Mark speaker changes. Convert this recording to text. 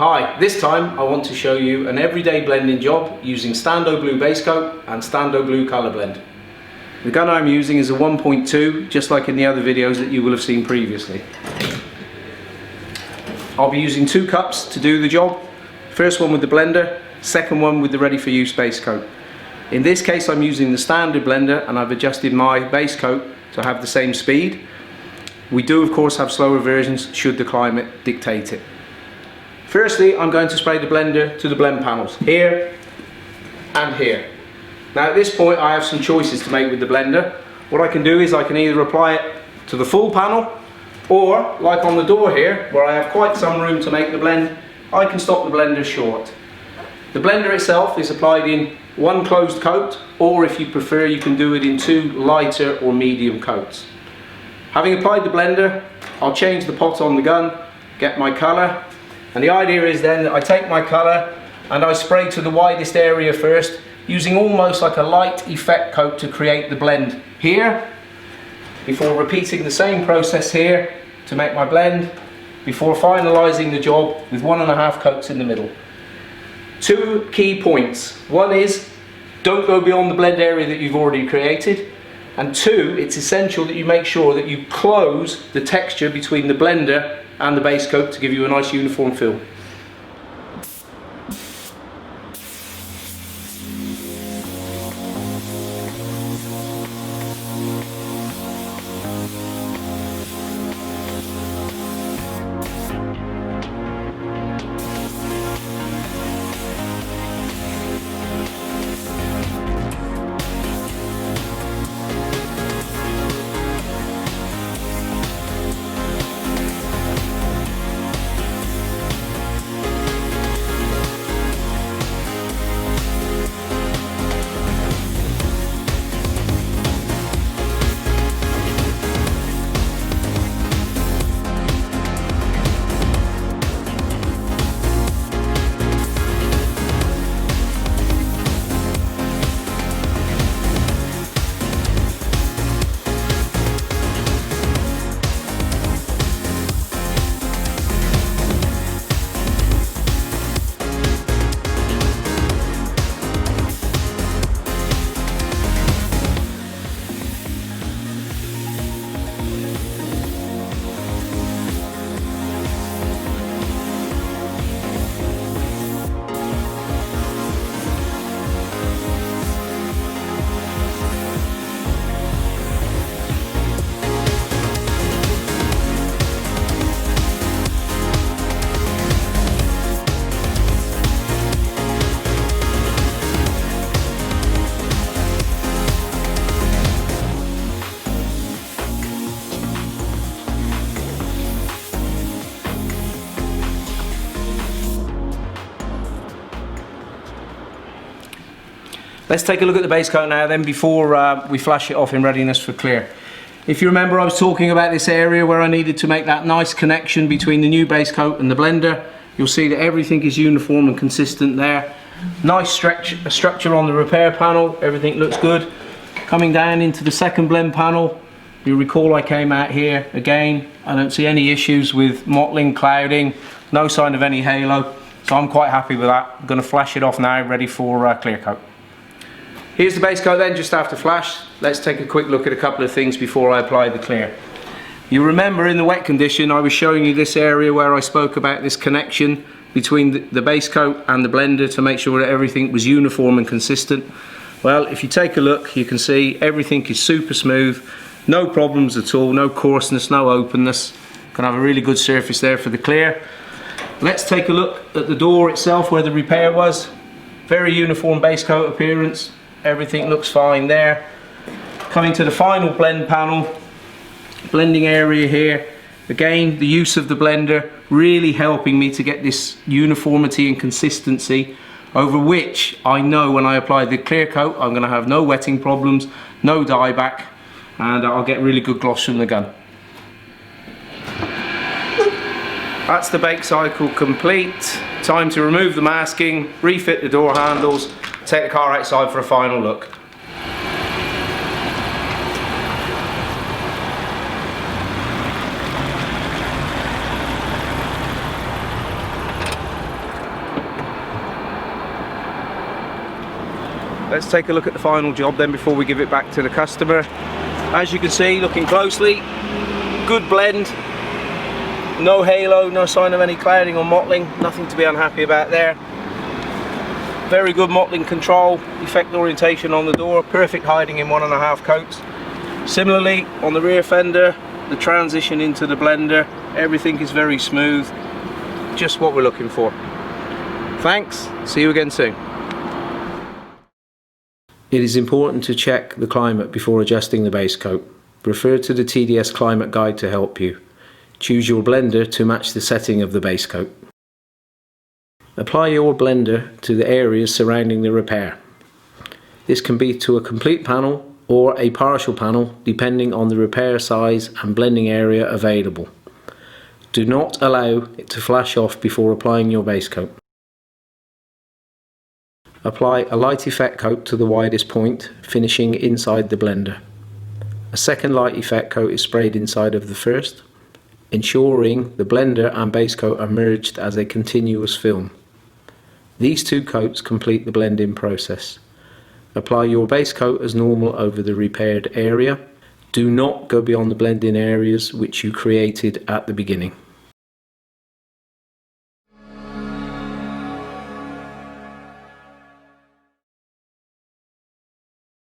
Speaker 1: Hi, this time I want to show you an everyday blending job using Standoblue base coat and Standoblue colour blend. The gun I'm using is a 1.2, just like in the other videos that you will have seen previously. I'll be using 2 cups to do the job. First one with the blender, second one with the ready for use base coat. In this case I'm using the standard blender and I've adjusted my base coat to have the same speed. We do of course have slower versions should the climate dictate it. Firstly, I'm going to spray the blender to the blend panels, here and here. Now at this point I have some choices to make with the blender. What I can do is I can either apply it to the full panel, or like on the door here, where I have quite some room to make the blend, I can stop the blender short. The blender itself is applied in 1 closed coat, or if you prefer you can do it in 2 lighter or medium coats. Having applied the blender, I'll change the pot on the gun, get my colour, and the idea is then that I take my colour and I spray to the widest area first, using almost like a light effect coat to create the blend here, before repeating the same process here to make my blend, before finalising the job with 1.5 coats in the middle. 2 key points. One is, don't go beyond the blend area that you've already created, and 2, it's essential that you make sure that you close the texture between the blender and the base coat to give you a nice uniform feel. Let's take a look at the base coat now then, before we flash it off in readiness for clear. If you remember, I was talking about this area where I needed to make that nice connection between the new base coat and the blender. You'll see that everything is uniform and consistent there. Nice structure on the repair panel, everything looks good. Coming down into the second blend panel, you recall I came out here again. I don't see any issues with mottling, clouding, no sign of any halo, so I'm quite happy with that. I'm going to flash it off now, ready for clear coat. Here's the base coat then, just after flash. Let's take a quick look at a couple of things before I apply the clear. You remember in the wet condition I was showing you this area where I spoke about this connection between the base coat and the blender to make sure that everything was uniform and consistent. Well, if you take a look, you can see everything is super smooth, no problems at all, no coarseness, no openness. Can have a really good surface there for the clear. Let's take a look at the door itself where the repair was. Very uniform base coat appearance. Everything looks fine there. Coming to the final blend panel, blending area here. Again, the use of the blender really helping me to get this uniformity and consistency, over which I know when I apply the clear coat I'm going to have no wetting problems, no dieback, and I'll get really good gloss from the gun. That's the bake cycle complete. Time to remove the masking, refit the door handles, take the car outside for a final look. let's take a look at the final job then before we give it back to the customer. As you can see, looking closely, good blend, no halo, no sign of any clouding or mottling, nothing to be unhappy about there. Very good mottling control, effect orientation on the door, perfect hiding in 1.5 coats. Similarly on the rear fender, the transition into the blender, everything is very smooth, just what we're looking for. Thanks, see you again soon. It is important to check the climate before adjusting the base coat. Refer to the TDS climate guide to help you. Choose your blender to match the setting of the base coat. Apply your blender to the areas surrounding the repair. This can be to a complete panel or a partial panel depending on the repair size and blending area available. Do not allow it to flash off before applying your base coat. Apply a light effect coat to the widest point, finishing inside the blender. A second light effect coat is sprayed inside of the first, ensuring the blender and base coat are merged as a continuous film. These two coats complete the blend-in process. Apply your base coat as normal over the repaired area. Do not go beyond the blend-in areas which you created at the beginning.